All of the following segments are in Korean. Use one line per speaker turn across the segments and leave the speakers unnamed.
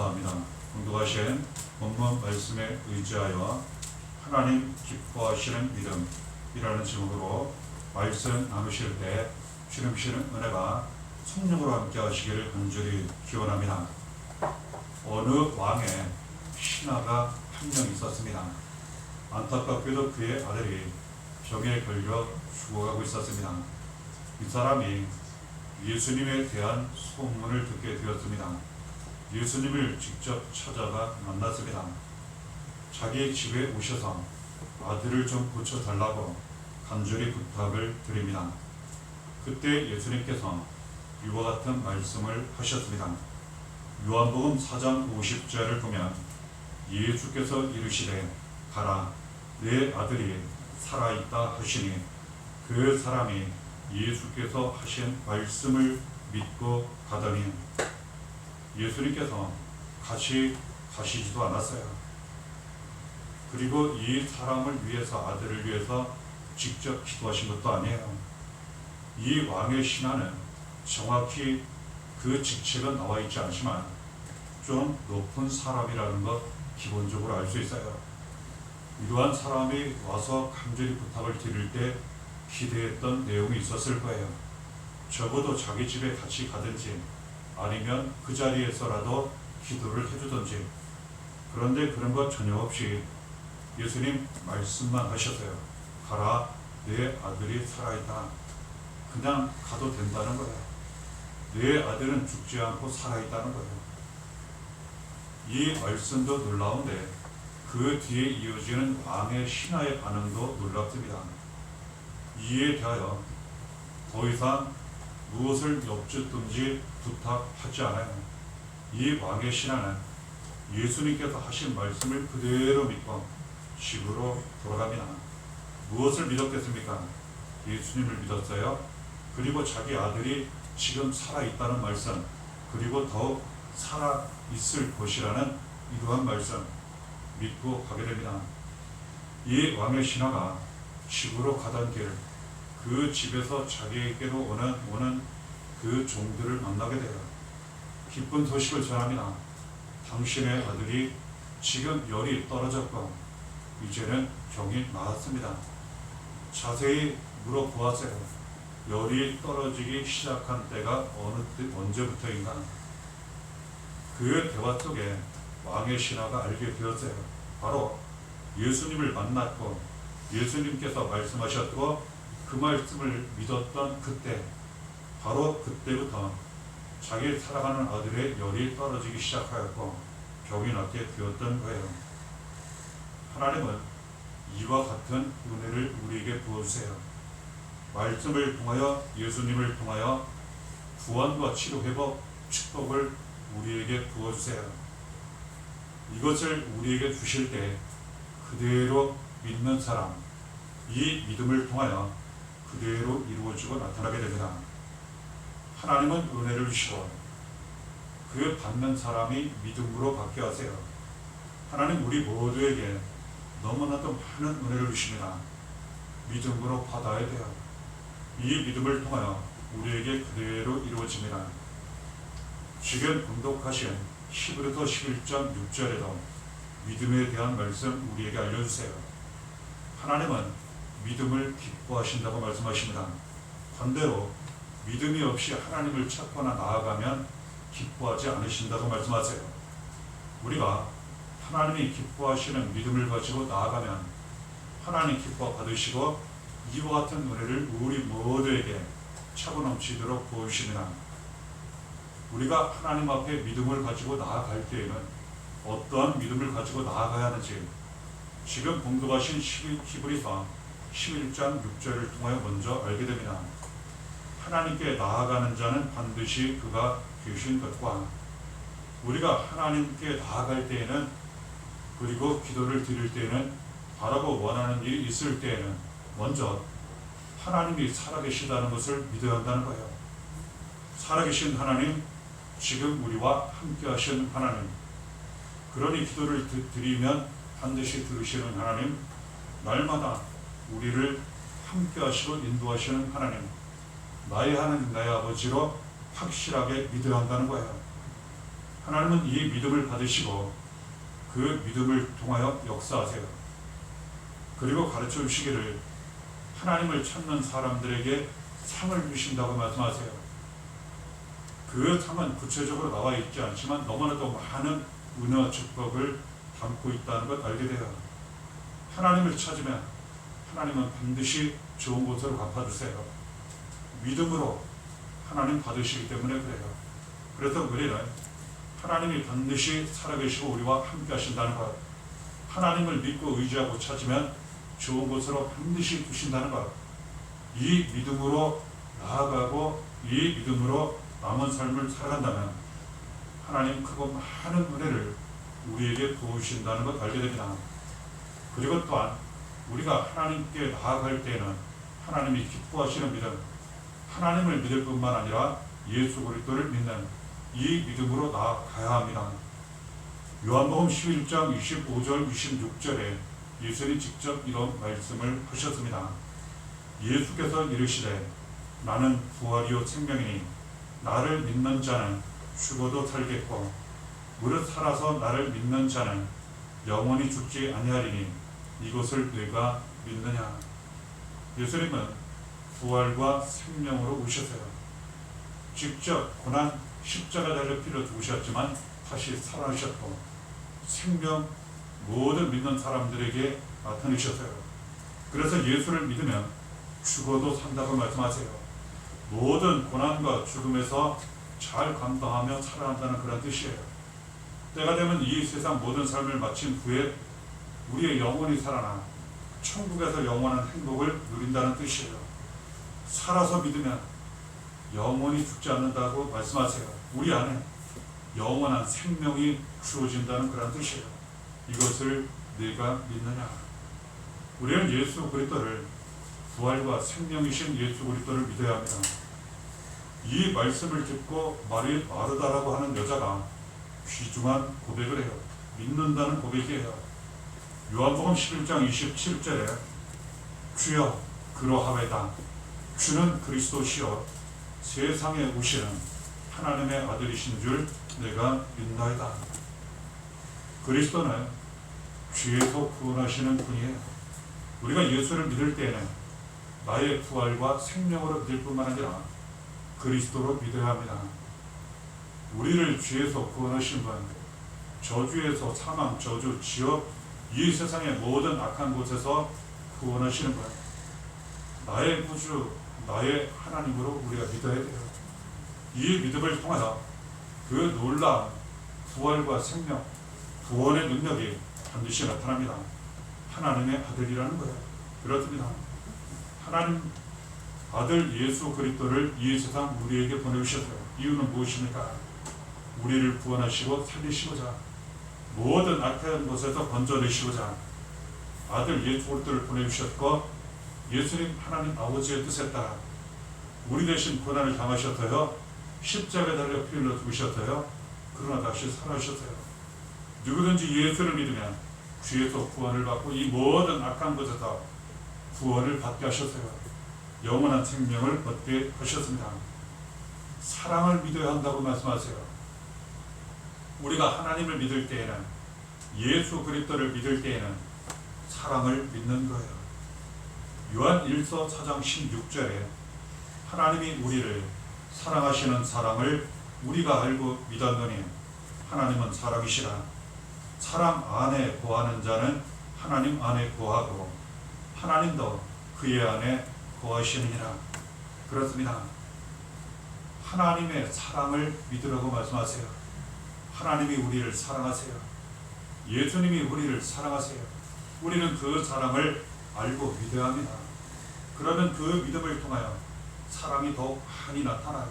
감사합니다. 공독하신 본문 말씀에 의지하여 하나님 기뻐하시는 믿음이라는 제목으로 말씀 나누실 때 주님시는 은혜가 성령으로 함께 하시기를 간절히 기원합니다. 어느 왕의 신하가 한 명 있었습니다. 안타깝게도 그의 아들이 병에 걸려 죽어가고 있었습니다. 이 사람이 예수님에 대한 소문을 듣게 되었습니다. 예수님을 직접 찾아가 만났습니다. 자기 집에 오셔서 아들을 좀 고쳐달라고 간절히 부탁을 드립니다. 그때 예수님께서 이와 같은 말씀을 하셨습니다. 요한복음 4장 50절을 보면 예수께서 이르시되 가라 내 아들이 살아있다 하시니 그 사람이 예수께서 하신 말씀을 믿고 가더니 예수님께서 같이 가시지도 않았어요. 그리고 이 사람을 위해서 아들을 위해서 직접 기도하신 것도 아니에요. 이 왕의 신하는 정확히 그 직책은 나와 있지 않지만 좀 높은 사람이라는 것 기본적으로 알 수 있어요. 이러한 사람이 와서 간절히 부탁을 드릴 때 기대했던 내용이 있었을 거예요. 적어도 자기 집에 같이 가든지 아니면 그 자리에서라도 기도를 해주든지. 그런데 그런 것 전혀 없이 예수님 말씀만 하셨어요. 가라 내 아들이 살아있다. 그냥 가도 된다는 거예요. 내 아들은 죽지 않고 살아있다는 거예요. 이 말씀도 놀라운데 그 뒤에 이어지는 왕의 신하의 반응도 놀랍습니다. 이에 대하여 더 이상 무엇을 엿듣든지 부탁하지 않아요. 이 왕의 신하는 예수님께서 하신 말씀을 그대로 믿고 집으로 돌아갑니다. 무엇을 믿었겠습니까? 예수님을 믿었어요. 그리고 자기 아들이 지금 살아있다는 말씀, 그리고 더욱 살아있을 것이라는 이러한 말씀 믿고 가게 됩니다. 이 왕의 신하가 집으로 가던 길, 그 집에서 자기에게로 오는 그 종들을 만나게 돼요. 기쁜 소식을 전합니다. 당신의 아들이 지금 열이 떨어졌고 이제는 병이 나았습니다. 자세히 물어보았어요. 열이 떨어지기 시작한 때가 언제부터인가? 그 대화 속에 왕의 신하가 알게 되었어요. 바로 예수님을 만났고 예수님께서 말씀하셨고 그 말씀을 믿었던 그때, 바로 그때부터 자기 살아가는 아들의 열이 떨어지기 시작하였고 병이 낫게 되었던 거예요. 하나님은 이와 같은 은혜를 우리에게 부어주세요. 말씀을 통하여, 예수님을 통하여 구원과 치료, 회복, 축복을 우리에게 부어주세요. 이것을 우리에게 주실 때 그대로 믿는 사람, 이 믿음을 통하여 그대로 이루어지고 나타나게 됩니다. 하나님은 은혜를 주시고 그 받는 사람이 믿음으로 받게 하세요. 하나님 우리 모두에게 너무나도 많은 은혜를 주십니다. 믿음으로 받아야 돼요. 이 믿음을 통하여 우리에게 그대로 이루어집니다. 지금 공독하신 히브리서 11장 6절에도 믿음에 대한 말씀 우리에게 알려주세요. 하나님은 믿음을 기뻐하신다고 말씀하십니다. 반대로 믿음이 없이 하나님을 찾거나 나아가면 기뻐하지 않으신다고 말씀하세요. 우리가 하나님이 기뻐하시는 믿음을 가지고 나아가면 하나님 기뻐 받으시고 이와 같은 은혜를 우리 모두에게 차고 넘치도록 부어주십니다. 우리가 하나님 앞에 믿음을 가지고 나아갈 때에는 어떠한 믿음을 가지고 나아가야 하는지 지금 공독하신 히브리서 11장 6절을 통하여 먼저 알게 됩니다. 하나님께 나아가는 자는 반드시 그가 계신 것과, 우리가 하나님께 나아갈 때에는, 그리고 기도를 드릴 때에는, 바라고 원하는 일이 있을 때에는 먼저 하나님이 살아계시다는 것을 믿어야 한다는 거예요. 살아계신 하나님, 지금 우리와 함께 하신 하나님, 그러니 기도를 드리면 반드시 들으시는 하나님, 날마다 우리를 함께 하시고 인도하시는 하나님, 나의 하나님, 나의 아버지로 확실하게 믿어야 한다는 거예요. 하나님은 이 믿음을 받으시고 그 믿음을 통하여 역사하세요. 그리고 가르쳐 주시기를 하나님을 찾는 사람들에게 상을 주신다고 말씀하세요. 그 상은 구체적으로 나와 있지 않지만 너무나도 많은 은혜와 축복을 담고 있다는 것 알게 돼요. 하나님을 찾으면 하나님은 반드시 좋은 곳으로 갚아주세요. 믿음으로 하나님 받으시기 때문에 그래요. 그래서 우리는 하나님이 반드시 살아계시고 우리와 함께 하신다는 것, 하나님을 믿고 의지하고 찾으면 좋은 곳으로 반드시 두신다는 것, 이 믿음으로 나아가고 이 믿음으로 남은 삶을 살아간다면 하나님 크고 많은 은혜를 우리에게 부으신다는 것 알게 됩니다. 그리고 또한 우리가 하나님께 나아갈 때에는 하나님이 기뻐하시는 믿음, 하나님을 믿을 뿐만 아니라 예수 그리스도를 믿는 이 믿음으로 나아가야 합니다. 요한복음 11장 25절 26절에 예수님이 직접 이런 말씀을 하셨습니다. 예수께서 이르시되 나는 부활이요 생명이니 나를 믿는 자는 죽어도 살겠고 무릇 살아서 나를 믿는 자는 영원히 죽지 아니하리니 이것을 네가 믿느냐. 예수님은 부활과 생명으로 오셨어요. 직접 고난 십자가 달려 피를 두셨지만 다시 살아나셨고 생명 모든 믿는 사람들에게 나타내셨어요. 그래서 예수를 믿으면 죽어도 산다고 말씀하세요. 모든 고난과 죽음에서 잘 감당하며 살아난다는 그런 뜻이에요. 때가 되면 이 세상 모든 삶을 마친 후에 우리의 영혼이 살아나 천국에서 영원한 행복을 누린다는 뜻이에요. 살아서 믿으면 영원히 죽지 않는다고 말씀하세요. 우리 안에 영원한 생명이 주어진다는 그런 뜻이에요. 이것을 네가 믿느냐. 우리는 예수 그리스도를, 부활과 생명이신 예수 그리스도를 믿어야 합니다. 이 말씀을 듣고 마르다라고 하는 여자가 귀중한 고백을 해요. 믿는다는 고백이에요. 요한복음 11장 27절에 주여 그러하외다. 주는 그리스도시요 세상에 오시는 하나님의 아들이신 줄 내가 믿나이다. 그리스도는 죄에서 구원하시는 분이에요. 우리가 예수를 믿을 때에는 나의 부활과 생명으로 믿을 뿐만 아니라 그리스도로 믿어야 합니다. 우리를 죄에서 구원하신 분, 저주에서 사망, 저주, 지옥, 이 세상의 모든 악한 곳에서 구원하시는 분, 나의 구주, 나의 하나님으로 우리가 믿어야 돼요. 이 믿음을 통하여 그 놀라운 부활과 생명, 구원의 능력이 반드시 나타납니다. 하나님의 아들이라는 거예요. 그렇습니다. 하나님 아들 예수 그리스도를 이 세상 우리에게 보내주셨어요. 이유는 무엇입니까? 우리를 구원하시고 살리시고자, 모든 악한 곳에서 건져내시고자 아들 예수 그리스도를 보내주셨고, 예수님 하나님 아버지의 뜻에 따라 우리 대신 고난을 당하셨어요. 십자가에 달려 피 흘려 죽으셨어요. 그러나 다시 살아나셨어요. 누구든지 예수를 믿으면 죄에서 구원을 받고 이 모든 악한 것에서 구원을 받게 하셨어요. 영원한 생명을 얻게 하셨습니다. 사랑을 믿어야 한다고 말씀하세요. 우리가 하나님을 믿을 때에는, 예수 그리스도를 믿을 때에는 사랑을 믿는 거예요. 요한 1서 4장 16절에 하나님이 우리를 사랑하시는 사랑을 우리가 알고 믿었느니 하나님은 사랑이시라. 사랑 안에 거하는 자는 하나님 안에 거하고 하나님도 그의 안에 거하시느니라. 그렇습니다. 하나님의 사랑을 믿으라고 말씀하세요. 하나님이 우리를 사랑하세요. 예수님이 우리를 사랑하세요. 우리는 그 사랑을 알고 믿어야 합니다. 그러면 그 믿음을 통하여 사랑이 더욱 많이 나타나요.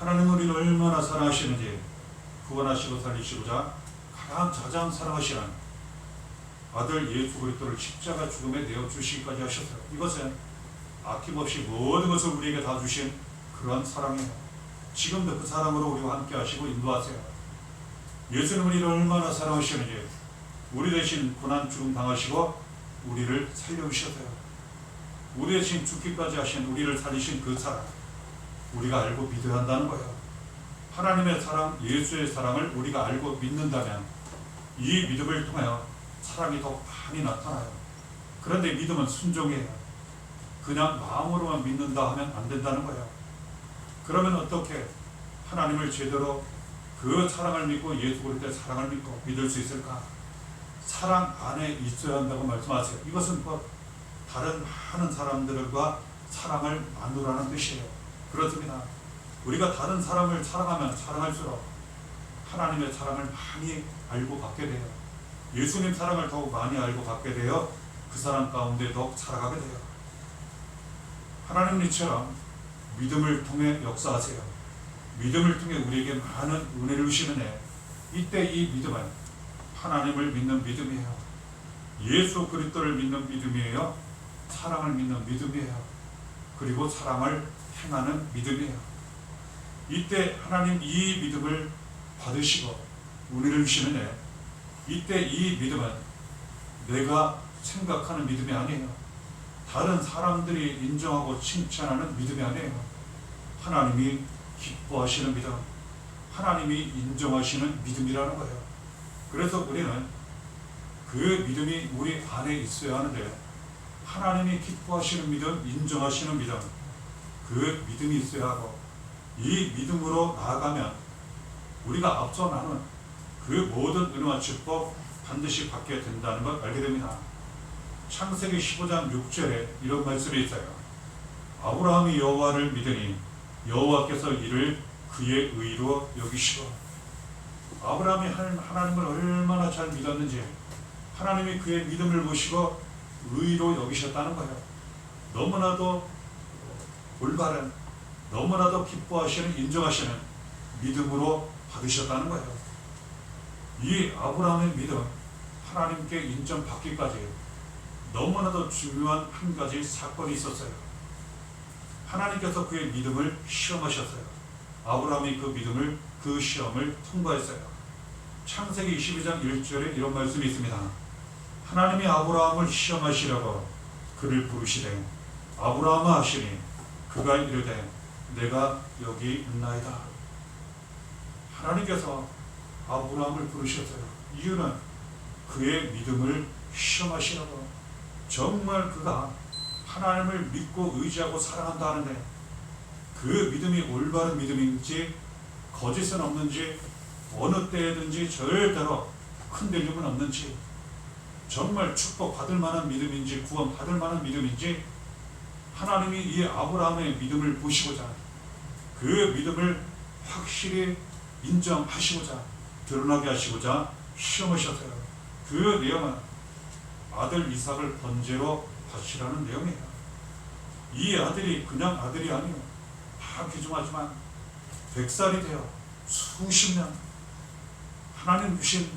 하나님은 우리를 얼마나 사랑하시는지, 구원하시고 살리시고자 가장 사랑하시는 아들 예수 그리스도를 십자가 죽음에 내어주시기까지 하셨어요. 이것은 아낌없이 모든 것을 우리에게 다 주신 그러한 사랑이에요. 지금도 그 사랑으로 우리와 함께 하시고 인도하세요. 예수는 우리를 얼마나 사랑하시는지, 우리 대신 고난 죽음 당하시고 우리를 살려주셨어요. 우리 대신 죽기까지 하신, 우리를 살리신 그 사랑, 우리가 알고 믿어야 한다는 거예요. 하나님의 사랑, 예수의 사랑을 우리가 알고 믿는다면 이 믿음을 통하여 사랑이 더 많이 나타나요. 그런데 믿음은 순종이에요. 그냥 마음으로만 믿는다 하면 안 된다는 거예요. 그러면 어떻게 하나님을 제대로 그 사랑을 믿고 예수 그리스도의 사랑을 믿고 믿을 수 있을까? 사랑 안에 있어야 한다고 말씀하세요. 이것은 다른 많은 사람들과 사랑을 나누라는 뜻이에요. 그렇습니다. 우리가 다른 사람을 사랑하면 사랑할수록 하나님의 사랑을 많이 알고 받게 돼요. 예수님 사랑을 더욱 많이 알고 받게 되어 그 사랑 가운데 더욱 살아가게 돼요. 하나님 이처럼 믿음을 통해 역사하세요. 믿음을 통해 우리에게 많은 은혜를 주시는데 이때 이 믿음은 하나님을 믿는 믿음이에요. 예수 그리스도를 믿는 믿음이에요. 사랑을 믿는 믿음이에요. 그리고 사랑을 행하는 믿음이에요. 이때 하나님 이 믿음을 받으시고 은혜를 주시는데 이때 이 믿음은 내가 생각하는 믿음이 아니에요. 다른 사람들이 인정하고 칭찬하는 믿음이 아니에요. 하나님이 기뻐하시는 믿음, 하나님이 인정하시는 믿음이라는 거예요. 그래서 우리는 그 믿음이 우리 안에 있어야 하는데 하나님이 기뻐하시는 믿음, 인정하시는 믿음, 그 믿음이 있어야 하고 이 믿음으로 나아가면 우리가 앞서 나눈 그 모든 은혜와 축복 반드시 받게 된다는 걸 알게 됩니다. 창세기 15장 6절에 이런 말씀이 있어요. 아브라함이 여호와를 믿으니 여호와께서 이를 그의 의로 여기시고. 아브라함이 하나님을 얼마나 잘 믿었는지 하나님이 그의 믿음을 보시고 의로 여기셨다는 거예요. 너무나도 올바른, 너무나도 기뻐하시는, 인정하시는 믿음으로 받으셨다는 거예요. 이 아브라함의 믿음, 하나님께 인정받기까지 너무나도 중요한 한 가지 사건이 있었어요. 하나님께서 그의 믿음을 시험하셨어요. 아브라함이 그 믿음을, 그 시험을 통과했어요. 창세기 22장 1절에 이런 말씀이 있습니다. 하나님이 아브라함을 시험하시려고 그를 부르시되 아브라함아 하시니 그가 이르되 내가 여기 있나이다. 하나님께서 아브라함을 부르셨어요. 이유는 그의 믿음을 시험하시려고. 정말 그가 하나님을 믿고 의지하고 사랑한다는데 그 믿음이 올바른 믿음인지 거짓은 없는지 어느 때든지 절대로 흔들림은 없는지 정말 축복받을 만한 믿음인지 구원받을 만한 믿음인지 하나님이 이 아브라함의 믿음을 보시고자 그 믿음을 확실히 인정하시고자 드러나게 하시고자 시험하셨어요. 그 내용은 아들 이삭을 번제로 바치라는 내용이에요. 이 아들이 그냥 아들이 아니에요. 다 귀중하지만 100살이 되어 수십 년 하나님 주신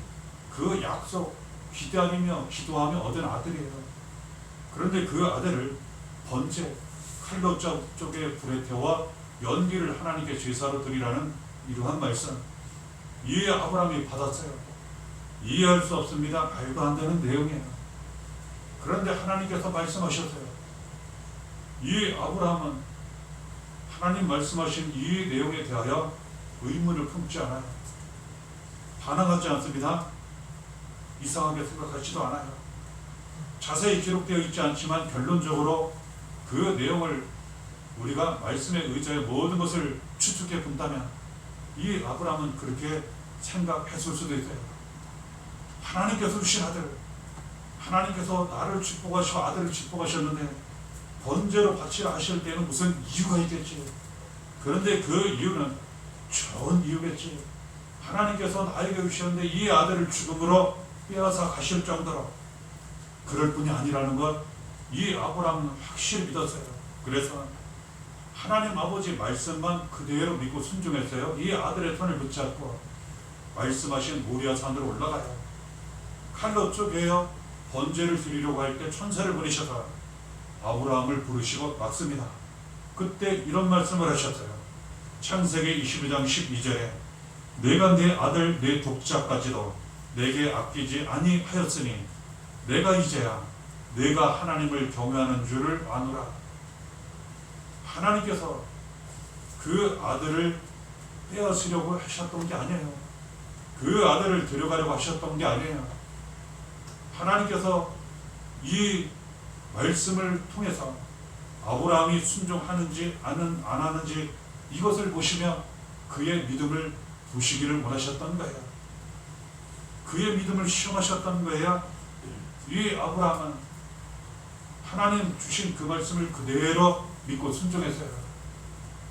그 약속 기다리며 기도하며 얻은 아들이에요. 그런데 그 아들을 번제 칼로 쪽에 불에 태워 연기를 하나님께 제사로 드리라는 이러한 말씀, 이 아브라함이 받았어요. 이해할 수 없습니다. 말도 안 되는 내용이에요. 그런데 하나님께서 말씀하셨어요. 이 아브라함은 하나님 말씀하신 이 내용에 대하여 의문을 품지 않아요. 반항하지 않습니다. 이상하게 생각하지도 않아요. 자세히 기록되어 있지 않지만 결론적으로 그 내용을 우리가 말씀에 의지하여 모든 것을 추측해 본다면 이 아브라함은 그렇게 생각했을 수도 있어요. 하나님께서 주신 아들, 하나님께서 나를 축복하시고 아들을 축복하셨는데 번제로 바치라 하실 때는 무슨 이유가 있겠지. 그런데 그 이유는 좋은 이유겠지. 하나님께서 나에게 주셨는데 이 아들을 죽음으로 빼앗아 가실 정도로 그럴 뿐이 아니라는 것, 이 아브라함은 확실히 믿었어요. 그래서 하나님 아버지 말씀만 그대로 믿고 순종했어요. 이 아들의 손을 붙잡고 말씀하신 모리아 산으로 올라가요. 칼로 쪼개어 번제를 드리려고 할 때 천사를 보내셔서 아브라함을 부르시고 막습니다. 그때 이런 말씀을 하셨어요. 창세기 22장 12절에 내가 내 아들 내 독자까지도 내게 아끼지 아니하였으니 내가 이제야 내가 하나님을 경외하는 줄을 아노라. 하나님께서 그 아들을 빼앗으려고 하셨던 게 아니에요. 그 아들을 데려가려고 하셨던 게 아니에요. 하나님께서 이 말씀을 통해서 아브라함이 순종하는지 안 하는지 이것을 보시며 그의 믿음을 보시기를 원하셨던 거예요. 그의 믿음을 시험하셨던 거예요. 이 아브라함은 하나님 주신 그 말씀을 그대로 믿고 순종했어요.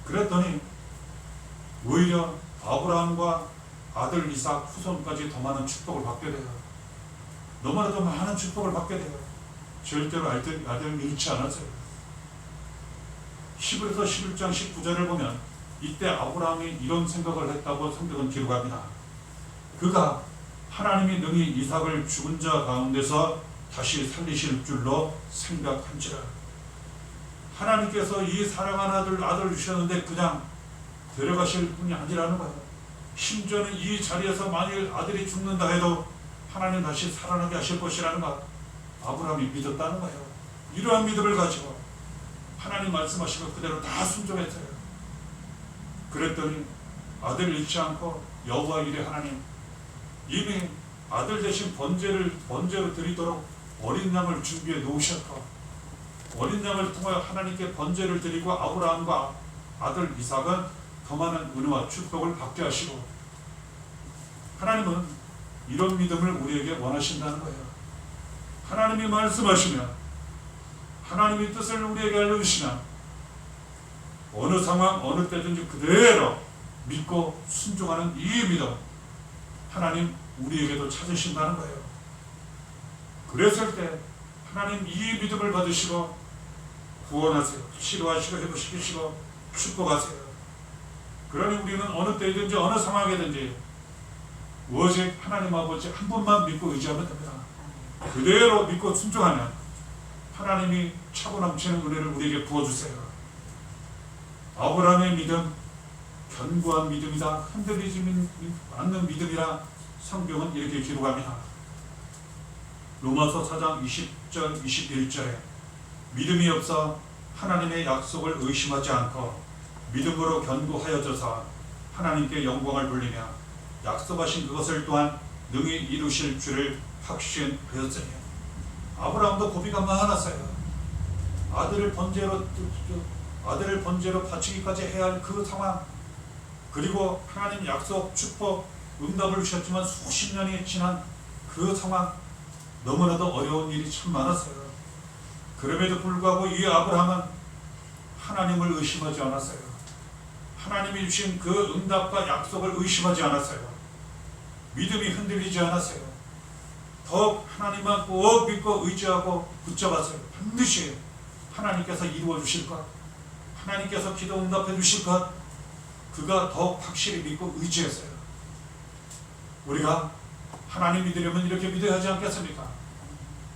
그랬더니 오히려 아브라함과 아들 이삭 후손까지 더 많은 축복을 받게 돼요. 너무나도 많은 축복을 받게 돼요. 절대로 아들을 잃지 않았어요. 히브리서 11장 19절을 보면 이때 아브라함이 이런 생각을 했다고 성경은 기록합니다. 그가 하나님이 능히 이삭을 죽은 자 가운데서 다시 살리실 줄로 생각한지라. 하나님께서 이 사랑하는 아들을 주셨는데 그냥 데려가실 분이 아니라는 거예요. 심지어는 이 자리에서 만일 아들이 죽는다 해도 하나님 다시 살아나게 하실 것이라는 것 아브라함이 믿었다는 거예요. 이러한 믿음을 가지고 하나님 말씀하시고 그대로 다 순종했어요. 그랬더니 아들을 잃지 않고 여호와 이레 하나님 이미 아들 대신 번제로 드리도록 어린 양을 준비해 놓으셨고 어린 양을 통하여 하나님께 번제를 드리고 아브라함과 아들 이삭은 더 많은 은혜와 축복을 받게 하시고 하나님은 이런 믿음을 우리에게 원하신다는 거예요. 하나님이 말씀하시면 하나님의 뜻을 우리에게 알려주시면 어느 상황 어느 때든지 그대로 믿고 순종하는 이 믿음 하나님 우리에게도 찾으신다는 거예요. 그랬을 때 하나님 이 믿음을 받으시고 구원하세요. 치료하시고 회복시키시고 축복하세요. 그러니 우리는 어느 때든지 어느 상황이든지 오직 하나님 아버지 한 분만 믿고 의지하면 됩니다. 그대로 믿고 순종하면 하나님이 차고 넘치는 은혜를 우리에게 부어주세요. 아브라함의 믿음 견고한 믿음이다. 흔들리지 않는 믿음이라 성경은 이렇게 기록합니다. 로마서 4장 20절 21절에 믿음이 없어 하나님의 약속을 의심하지 않고 믿음으로 견고하여져서 하나님께 영광을 돌리며 약속하신 그것을 또한 능히 이루실 줄을 확신하였으니 아브라함도 고비가 많았어요. 아들을 번제로 바치기까지 해야 할 그 상황 그리고 하나님 약속 축복 응답을 주셨지만 수십 년이 지난 그 상황 너무나도 어려운 일이 참 많았어요. 그럼에도 불구하고 이 아브라함은 하나님을 의심하지 않았어요. 하나님이 주신 그 응답과 약속을 의심하지 않았어요. 믿음이 흔들리지 않았어요. 더욱 하나님만 꼭 믿고 의지하고 붙잡았어요. 반드시 하나님께서 이루어 주실 것, 하나님께서 기도 응답해 주실 것, 그가 더욱 확실히 믿고 의지했어요. 우리가 하나님 믿으려면 이렇게 믿어야 하지 않겠습니까?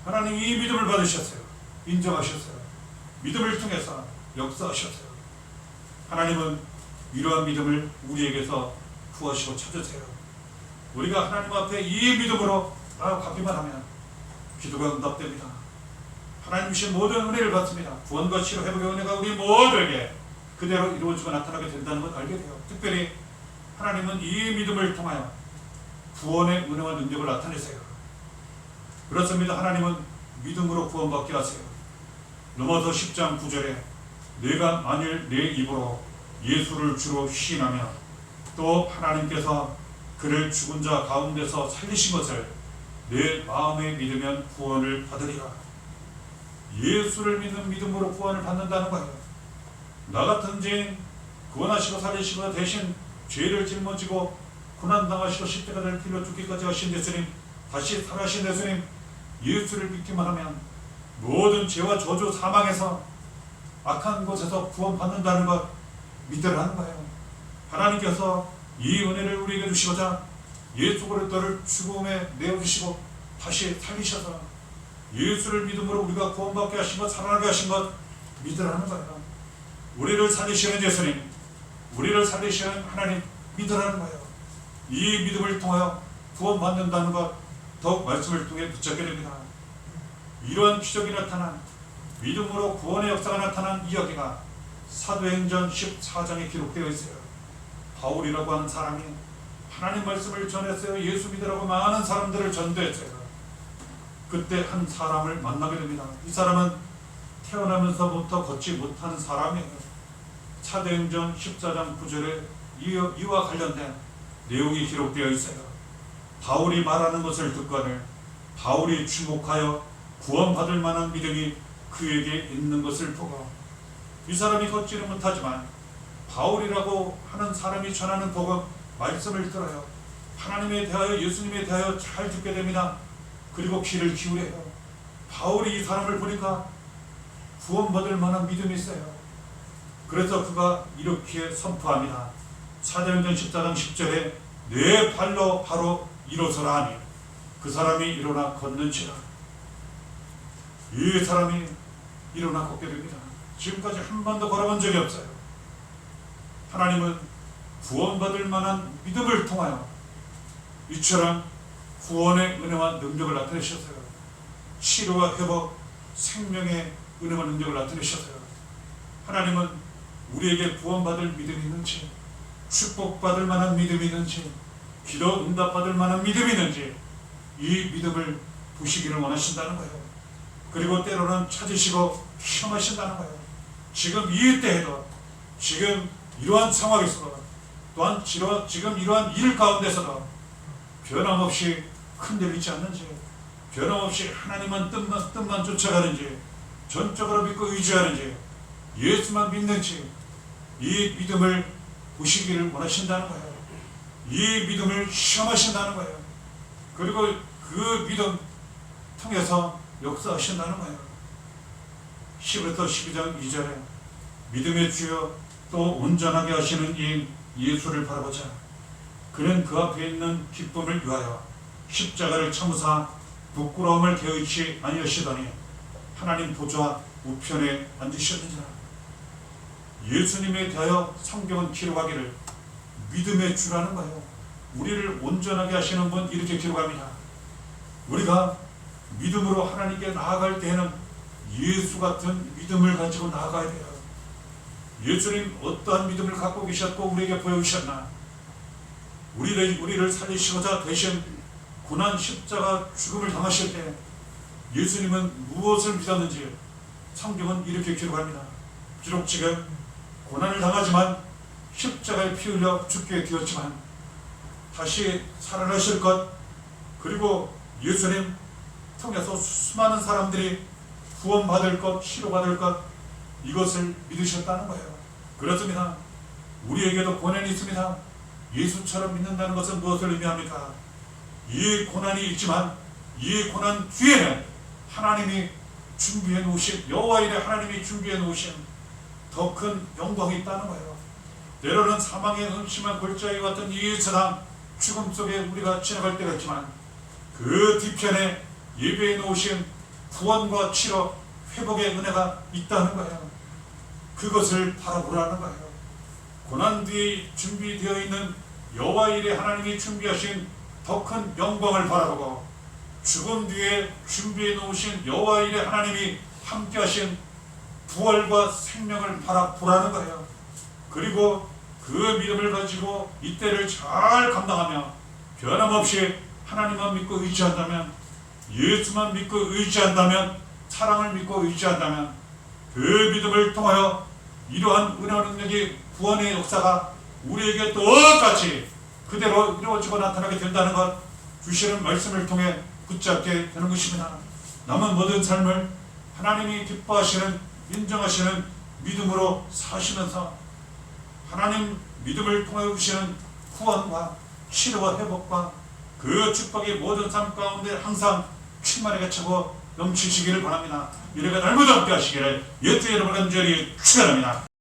하나님 이 믿음을 받으셨어요. 인정하셨어요. 믿음을 통해서 역사하셨어요. 하나님은 이러한 믿음을 우리에게서 구하시고 찾으세요. 우리가 하나님 앞에 이 믿음으로 나아가기만 하면 기도가 응답됩니다. 하나님 주신 모든 은혜를 받습니다. 구원과 치료 회복의 은혜가 우리 모두에게 그대로 이루어지고 나타나게 된다는 걸 알게 돼요. 특별히 하나님은 이 믿음을 통하여 구원의 은혜와 능력을 나타내세요. 그렇습니다. 하나님은 믿음으로 구원받게 하세요. 로마서 10장 9절에 내가 만일 내 입으로 예수를 주로 시인하며 또 하나님께서 그를 죽은 자 가운데서 살리신 것을 내 마음에 믿으면 구원을 받으리라. 예수를 믿는 믿음으로 구원을 받는다는 거예요. 나 같은 죄인 구원하시고 살리시고 대신 죄를 짊어지고 고난당하시고 십자가를 길러 죽기까지 하신 예수님, 다시 살아신 예수님, 예수를 믿기만 하면 모든 죄와 저주 사망에서 악한 곳에서 구원받는다는 것 믿으라는 거예요. 하나님께서 이 은혜를 우리에게 주시고자 예수 그리스도를 죽음에 내어주시고 다시 살리셔서 예수를 믿음으로 우리가 구원받게 하신 것, 살아나게 하신 것 믿으라는 거예요. 우리를 살리시는 예수님, 우리를 살리시는 하나님 믿으라는 거예요. 이 믿음을 통하여 구원받는다는 것 더욱 말씀을 통해 붙잡게 됩니다. 이러한 기적이 나타난 믿음으로 구원의 역사가 나타난 이야기가 사도행전 14장에 기록되어 있어요. 바울이라고 하는 사람이 하나님 말씀을 전했어요. 예수 믿으라고 많은 사람들을 전도했어요. 그때 한 사람을 만나게 됩니다. 이 사람은 태어나면서부터 걷지 못하는 사람이에요. 사도행전 14장 9절에 이와 관련된 내용이 기록되어 있어요. 바울이 말하는 것을 듣거늘 바울이 주목하여 구원받을 만한 믿음이 그에게 있는 것을 보고, 이 사람이 걷지는 못하지만 바울이라고 하는 사람이 전하는 복음 말씀을 들어요. 하나님에 대하여 예수님에 대하여 잘 듣게 됩니다. 그리고 귀를 기울여요. 바울이 이 사람을 보니까 구원받을 만한 믿음이 있어요. 그래서 그가 이렇게 선포합니다. 사도행전 14장 10절에 내 발로 바로 일어서라 하니 그 사람이 일어나 걷는지라. 이 사람이 일어나 걷게 됩니다. 지금까지 한 번도 걸어본 적이 없어요. 하나님은 구원받을 만한 믿음을 통하여 이처럼 구원의 은혜와 능력을 나타내셨어요. 치료와 회복, 생명의 은혜와 능력을 나타내셨어요. 하나님은 우리에게 구원받을 믿음이 있는지, 축복받을 만한 믿음이 있는지, 기도 응답받을 만한 믿음이 있는지 이 믿음을 보시기를 원하신다는 거예요. 그리고 때로는 찾으시고 시험하신다는 거예요. 지금 이 때에도, 지금 이러한 상황에서도, 또한 지금 이러한 일 가운데서도 변함없이 흔들리지 않는지, 변함없이 하나님만 뜻만 쫓아가는지, 전적으로 믿고 의지하는지, 예수만 믿는지 이 믿음을 보시기를 원하신다는 거예요. 이 믿음을 시험하신다는 거예요. 그리고 그 믿음 통해서 역사하신다는 거예요. 히브리서 12장 2절에 믿음의 주여 또 온전하게 하시는 이 예수를 바라보자. 그는 그 앞에 있는 기쁨을 위하여 십자가를 참으사 부끄러움을 개의치 아니하시더니 하나님 보좌 우편에 앉으셨느니라. 예수님에 대하여 성경은 기록하기를 믿음의 주라는 거예요. 우리를 온전하게 하시는 분 이렇게 기록합니다. 우리가 믿음으로 하나님께 나아갈 때에는 예수 같은 믿음을 가지고 나아가야 돼요. 예수님 어떠한 믿음을 갖고 계셨고 우리에게 보여주셨나? 우리를 살리시고자 대신 고난 십자가 죽음을 당하실 때 예수님은 무엇을 믿었는지 성경은 이렇게 기록합니다. 비록 지금 고난을 당하지만 십자가에 피 흘려 죽게 되었지만 다시 살아나실 것, 그리고 예수님 통해서 수많은 사람들이 구원받을 것, 치료받을 것, 이것을 믿으셨다는 거예요. 그렇습니다. 우리에게도 고난이 있습니다. 예수처럼 믿는다는 것은 무엇을 의미합니까? 이 고난이 있지만 이 고난 뒤에는 하나님이 준비해 놓으신, 여호와 일에 하나님이 준비해 놓으신 더 큰 영광이 있다는 거예요. 때로는 사망의 음침한 골짜기 같은 이 세상 죽음 속에 우리가 지나갈 때가 있지만 그 뒤편에 예배해 놓으신 구원과 치료, 회복의 은혜가 있다는 거예요. 그것을 바라보라는 거예요. 고난 뒤에 준비되어 있는 여호와 일에 하나님이 준비하신 더 큰 영광을 바라보고 죽음 뒤에 준비해 놓으신 여호와 일에 하나님이 함께하신 부활과 생명을 바라보라는 거예요. 그리고 그 믿음을 가지고 이때를 잘 감당하며 변함없이 하나님만 믿고 의지한다면, 예수만 믿고 의지한다면, 사랑을 믿고 의지한다면 그 믿음을 통하여 이러한 은혜와 능력이, 구원의 역사가 우리에게 똑같이 그대로 이루어지고 나타나게 된다는 것, 주시는 말씀을 통해 붙잡게 되는 것입니다. 남은 모든 삶을 하나님이 기뻐하시는, 인정하시는 믿음으로 사시면서 하나님 믿음을 통해 주시는 구원과 치료와 회복과 그 축복이 모든 삶 가운데 항상 충만하게 차고 넘치시기를 바랍니다. 이래가 날마다 함께 하시기를 예수 이름으로 간절히 축원합니다.